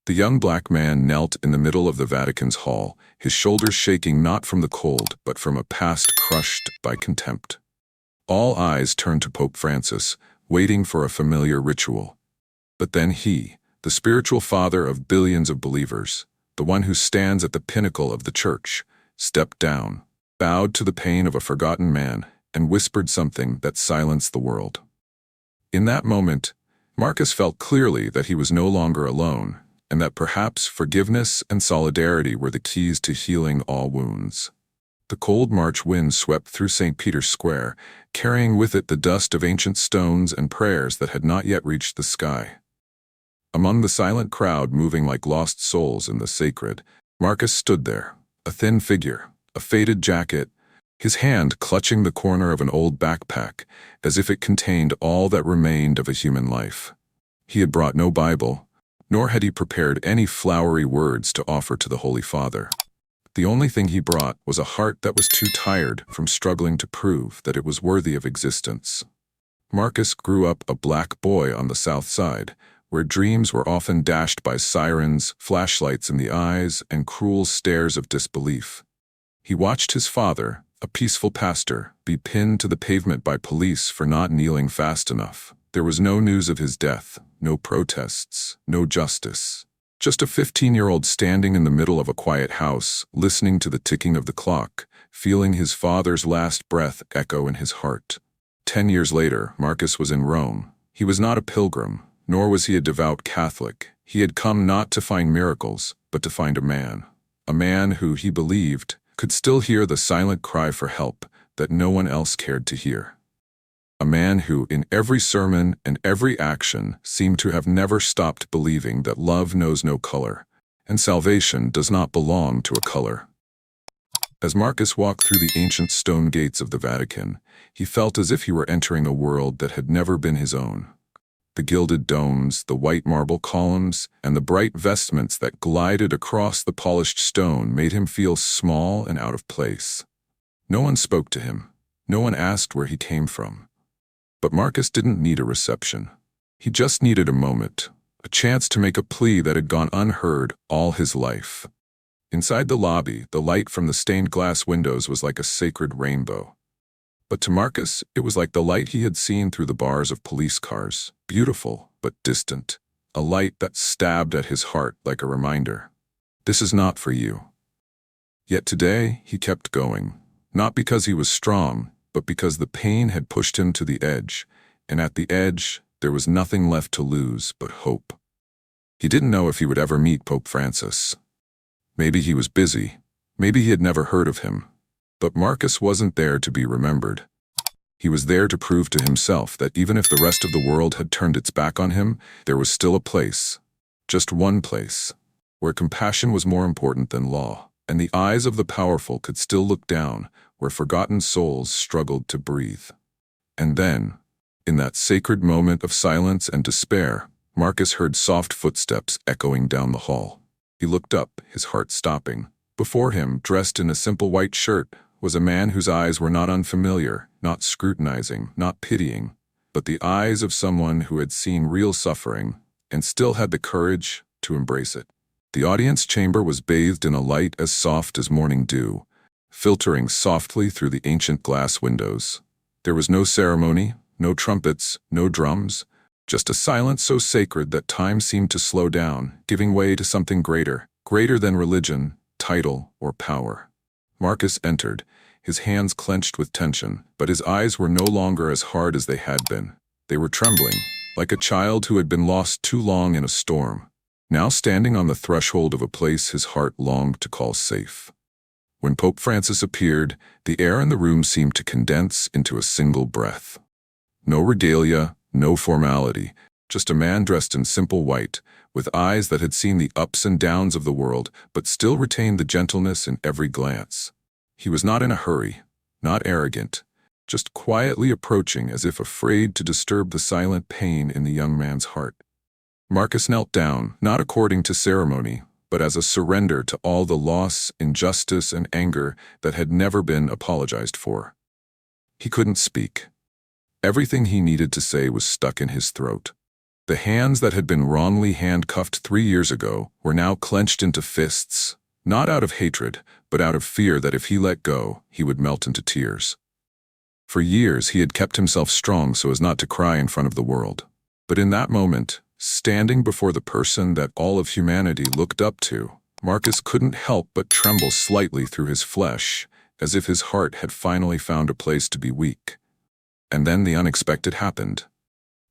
The young black man knelt in the middle of the Vatican's hall, his shoulders shaking not from the cold, but from a past crushed by contempt. All eyes turned to Pope Francis, waiting for a familiar ritual. But then he, the spiritual father of billions of believers, the one who stands at the pinnacle of the church, stepped down, bowed to the pain of a forgotten man, and whispered something that silenced the world. In that moment, Marcus felt clearly that he was no longer alone, and that perhaps forgiveness and solidarity were the keys to healing all wounds. The cold March wind swept through St. Peter's Square, carrying with it the dust of ancient stones and prayers that had not yet reached the sky. Among the silent crowd moving like lost souls in the sacred, Marcus stood there, a thin figure, a faded jacket, his hand clutching the corner of an old backpack, as if it contained all that remained of a human life. He had brought no Bible, nor had he prepared any flowery words to offer to the Holy Father. The only thing he brought was a heart that was too tired from struggling to prove that it was worthy of existence. Marcus grew up a black boy on the South Side, where dreams were often dashed by sirens, flashlights in the eyes, and cruel stares of disbelief. He watched his father, a peaceful pastor, be pinned to the pavement by police for not kneeling fast enough. There was no news of his death, no protests, no justice. Just a 15-year-old standing in the middle of a quiet house, listening to the ticking of the clock, feeling his father's last breath echo in his heart. 10 years later, Marcus was in Rome. He was not a pilgrim, nor was he a devout Catholic. He had come not to find miracles, but to find a man who, he believed, could still hear the silent cry for help that no one else cared to hear. A man who, in every sermon and every action, seemed to have never stopped believing that love knows no color, and salvation does not belong to a color. As Marcus walked through the ancient stone gates of the Vatican, he felt as if he were entering a world that had never been his own. The gilded domes, the white marble columns, and the bright vestments that glided across the polished stone made him feel small and out of place. No one spoke to him. No one asked where he came from. But Marcus didn't need a reception. He just needed a moment, a chance to make a plea that had gone unheard all his life. Inside the lobby, the light from the stained glass windows was like a sacred rainbow. But to Marcus, it was like the light he had seen through the bars of police cars, beautiful but distant, a light that stabbed at his heart like a reminder. This is not for you. Yet today, he kept going, not because he was strong, but because the pain had pushed him to the edge, and at the edge, there was nothing left to lose but hope. He didn't know if he would ever meet Pope Francis. Maybe he was busy, maybe he had never heard of him. But Marcus wasn't there to be remembered. He was there to prove to himself that even if the rest of the world had turned its back on him, there was still a place, just one place, where compassion was more important than law, and the eyes of the powerful could still look down, where forgotten souls struggled to breathe. And then, in that sacred moment of silence and despair, Marcus heard soft footsteps echoing down the hall. He looked up, his heart stopping. Before him, dressed in a simple white shirt, was a man whose eyes were not unfamiliar, not scrutinizing, not pitying, but the eyes of someone who had seen real suffering and still had the courage to embrace it. The audience chamber was bathed in a light as soft as morning dew, filtering softly through the ancient glass windows. There was no ceremony, no trumpets, no drums, just a silence so sacred that time seemed to slow down, giving way to something greater than religion, title, or power. Marcus entered, his hands clenched with tension, but his eyes were no longer as hard as they had been. They were trembling, like a child who had been lost too long in a storm. Now standing on the threshold of a place his heart longed to call safe. When Pope Francis appeared, the air in the room seemed to condense into a single breath. No regalia, no formality, just a man dressed in simple white, with eyes that had seen the ups and downs of the world, but still retained the gentleness in every glance. He was not in a hurry, not arrogant, just quietly approaching as if afraid to disturb the silent pain in the young man's heart. Marcus knelt down, not according to ceremony, but as a surrender to all the loss, injustice, and anger that had never been apologized for. He couldn't speak. Everything he needed to say was stuck in his throat. The hands that had been wrongly handcuffed 3 years ago were now clenched into fists, not out of hatred, but out of fear that if he let go, he would melt into tears. For years he had kept himself strong so as not to cry in front of the world. But in that moment, standing before the person that all of humanity looked up to, Marcus couldn't help but tremble slightly through his flesh, as if his heart had finally found a place to be weak. And then the unexpected happened.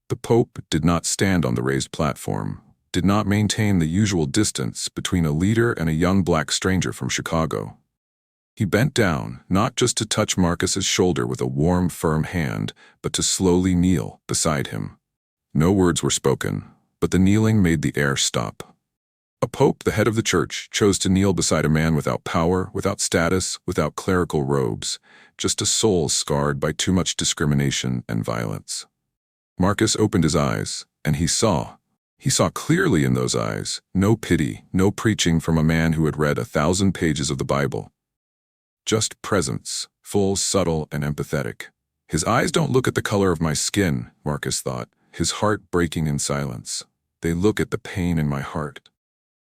The Pope did not stand on the raised platform, did not maintain the usual distance between a leader and a young black stranger from Chicago. He bent down, not just to touch Marcus's shoulder with a warm, firm hand, but to slowly kneel beside him. No words were spoken, but the kneeling made the air stop. A pope, the head of the church, chose to kneel beside a man without power, without status, without clerical robes, just a soul scarred by too much discrimination and violence. Marcus opened his eyes, and he saw clearly in those eyes, no pity, no preaching from a man who had read 1,000 pages of the Bible. Just presence, full, subtle, and empathetic. His eyes don't look at the color of my skin, Marcus thought, his heart breaking in silence. They look at the pain in my heart.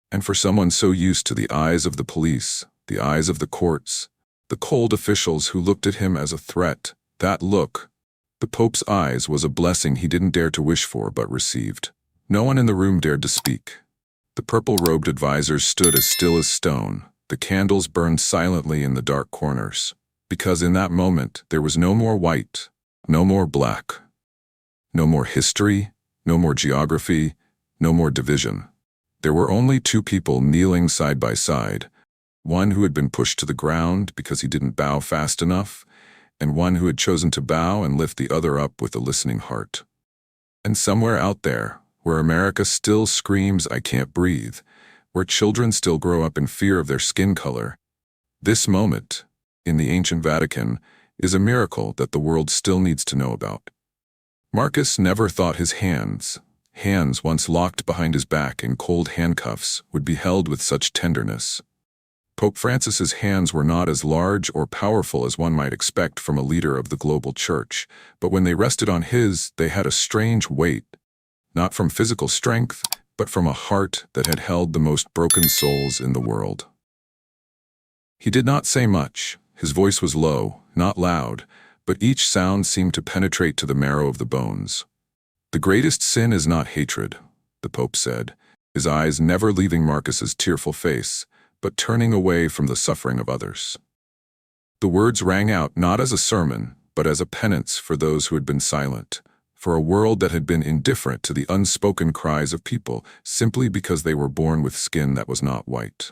And for someone so used to the eyes of the police, the eyes of the courts, the cold officials who looked at him as a threat, that look, the Pope's eyes, was a blessing he didn't dare to wish for but received. No one in the room dared to speak. The purple-robed advisors stood as still as stone. The candles burned silently in the dark corners, because in that moment there was no more white, no more black, no more history, no more geography, no more division. There were only two people kneeling side by side, one who had been pushed to the ground because he didn't bow fast enough, and one who had chosen to bow and lift the other up with a listening heart. And somewhere out there, where America still screams, "I can't breathe," where children still grow up in fear of their skin color, this moment, in the ancient Vatican, is a miracle that the world still needs to know about. Marcus never thought his hands once locked behind his back in cold handcuffs, would be held with such tenderness. Pope Francis's hands were not as large or powerful as one might expect from a leader of the global church, but when they rested on his, they had a strange weight, not from physical strength, but from a heart that had held the most broken souls in the world. He did not say much. His voice was low, not loud, but each sound seemed to penetrate to the marrow of the bones. "The greatest sin is not hatred," the Pope said, his eyes never leaving Marcus's tearful face, but turning away from the suffering of others. The words rang out not as a sermon, but as a penance for those who had been silent, for a world that had been indifferent to the unspoken cries of people simply because they were born with skin that was not white.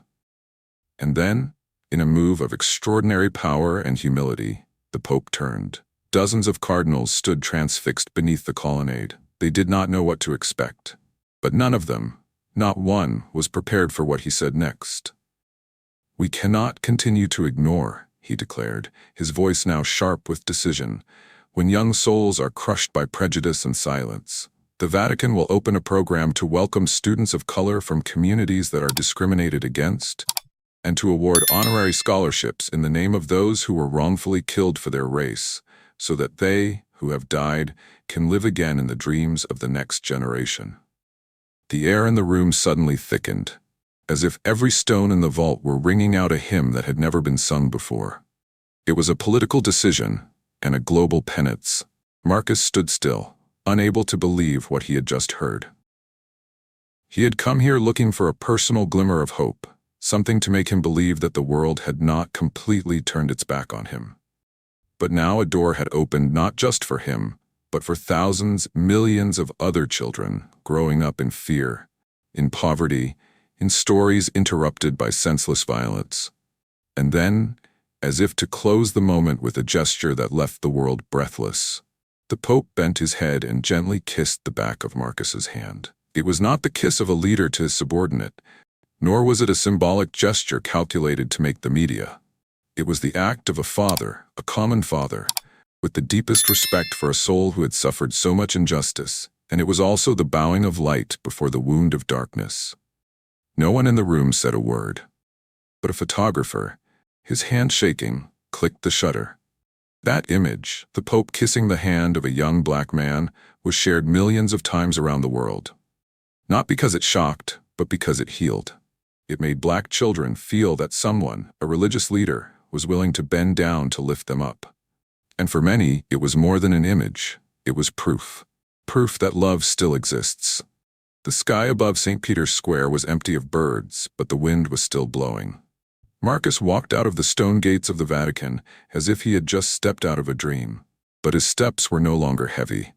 And then, in a move of extraordinary power and humility, the Pope turned. Dozens of cardinals stood transfixed beneath the colonnade. They did not know what to expect. But none of them, not one, was prepared for what he said next. "We cannot continue to ignore," he declared, his voice now sharp with decision. "When young souls are crushed by prejudice and silence, the Vatican will open a program to welcome students of color from communities that are discriminated against, and to award honorary scholarships in the name of those who were wrongfully killed for their race, so that they, who have died, can live again in the dreams of the next generation." The air in the room suddenly thickened, as if every stone in the vault were ringing out a hymn that had never been sung before. It was a political decision, and a global penance. Marcus stood still, unable to believe what he had just heard. He had come here looking for a personal glimmer of hope, something to make him believe that the world had not completely turned its back on him. But now a door had opened not just for him, but for thousands, millions of other children growing up in fear, in poverty, in stories interrupted by senseless violence. And then, as if to close the moment with a gesture that left the world breathless, the Pope bent his head and gently kissed the back of Marcus's hand. It was not the kiss of a leader to his subordinate, nor was it a symbolic gesture calculated to make the media. It was the act of a father, a common father, with the deepest respect for a soul who had suffered so much injustice, and it was also the bowing of light before the wound of darkness. No one in the room said a word, but a photographer, his hand shaking, clicked the shutter. That image, the Pope kissing the hand of a young black man, was shared millions of times around the world. Not because it shocked, but because it healed. It made black children feel that someone, a religious leader, was willing to bend down to lift them up. And for many, it was more than an image. It was proof. Proof that love still exists. The sky above St. Peter's Square was empty of birds, but the wind was still blowing. Marcus walked out of the stone gates of the Vatican as if he had just stepped out of a dream. But his steps were no longer heavy.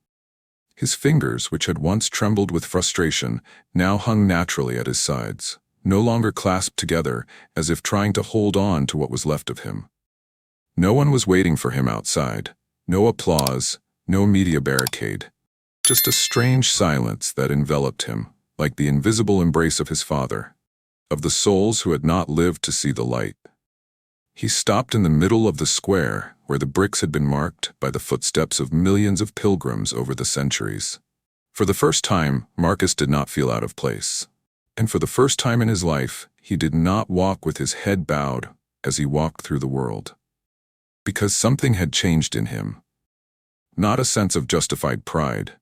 His fingers, which had once trembled with frustration, now hung naturally at his sides, no longer clasped together as if trying to hold on to what was left of him. No one was waiting for him outside. No applause, no media barricade. Just a strange silence that enveloped him, like the invisible embrace of his Father, of the souls who had not lived to see the light. He stopped in the middle of the square, where the bricks had been marked by the footsteps of millions of pilgrims over the centuries. For the first time, Marcus did not feel out of place. And for the first time in his life, he did not walk with his head bowed as he walked through the world. Because something had changed in him. Not a sense of justified pride,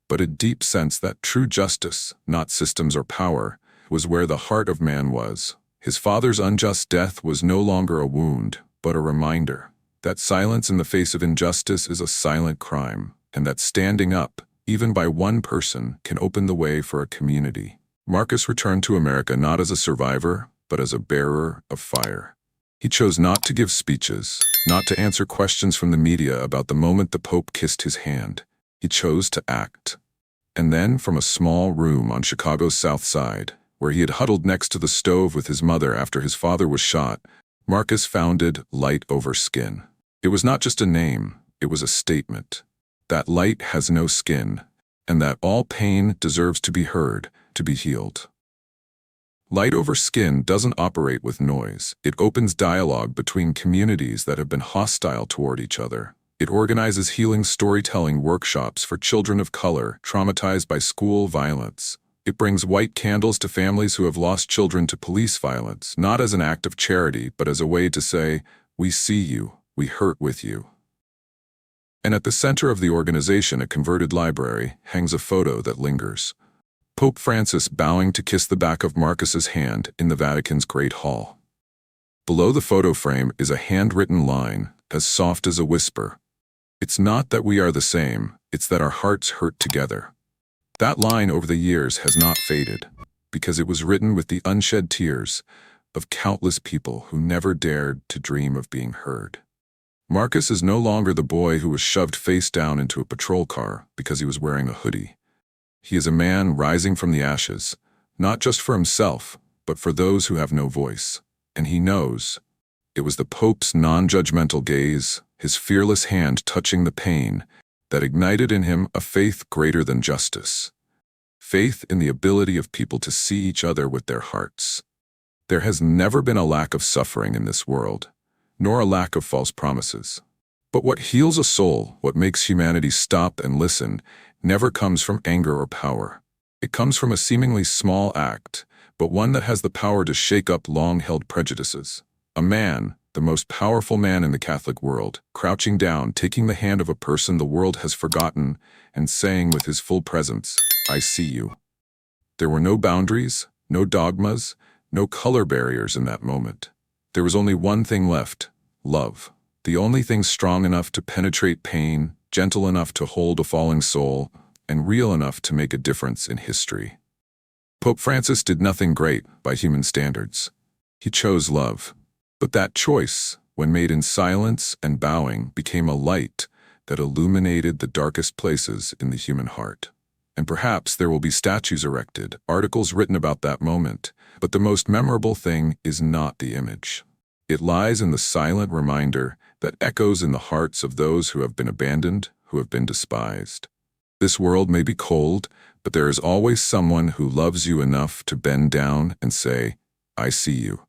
but a deep sense that true justice, not systems or power, was where the heart of man was. His father's unjust death was no longer a wound, but a reminder that silence in the face of injustice is a silent crime, and that standing up, even by one person, can open the way for a community. Marcus returned to America not as a survivor, but as a bearer of fire. He chose not to give speeches, not to answer questions from the media about the moment the Pope kissed his hand. He chose to act. And then, from a small room on Chicago's South Side, where he had huddled next to the stove with his mother after his father was shot, Marcus founded Light Over Skin. It was not just a name, it was a statement. That light has no skin, and that all pain deserves to be heard, to be healed. Light Over Skin doesn't operate with noise. It opens dialogue between communities that have been hostile toward each other. It organizes healing storytelling workshops for children of color traumatized by school violence. It brings white candles to families who have lost children to police violence, not as an act of charity, but as a way to say, "We see you, we hurt with you." And at the center of the organization, a converted library, hangs a photo that lingers. Pope Francis bowing to kiss the back of Marcus's hand in the Vatican's Great Hall. Below the photo frame is a handwritten line, as soft as a whisper. It's not that we are the same, it's that our hearts hurt together. That line over the years has not faded, because it was written with the unshed tears of countless people who never dared to dream of being heard. Marcus is no longer the boy who was shoved face down into a patrol car because he was wearing a hoodie. He is a man rising from the ashes, not just for himself, but for those who have no voice. And he knows. It was the Pope's non-judgmental gaze, his fearless hand touching the pain, that ignited in him a faith greater than justice. Faith in the ability of people to see each other with their hearts. There has never been a lack of suffering in this world, nor a lack of false promises. But what heals a soul, what makes humanity stop and listen, never comes from anger or power. It comes from a seemingly small act, but one that has the power to shake up long-held prejudices. A man, the most powerful man in the Catholic world, crouching down, taking the hand of a person the world has forgotten, and saying with his full presence, "I see you." There were no boundaries, no dogmas, no color barriers in that moment. There was only one thing left: love. The only thing strong enough to penetrate pain, gentle enough to hold a falling soul, and real enough to make a difference in history. Pope Francis did nothing great by human standards. He chose love. But that choice, when made in silence and bowing, became a light that illuminated the darkest places in the human heart. And perhaps there will be statues erected, articles written about that moment, but the most memorable thing is not the image. It lies in the silent reminder that echoes in the hearts of those who have been abandoned, who have been despised. This world may be cold, but there is always someone who loves you enough to bend down and say, "I see you."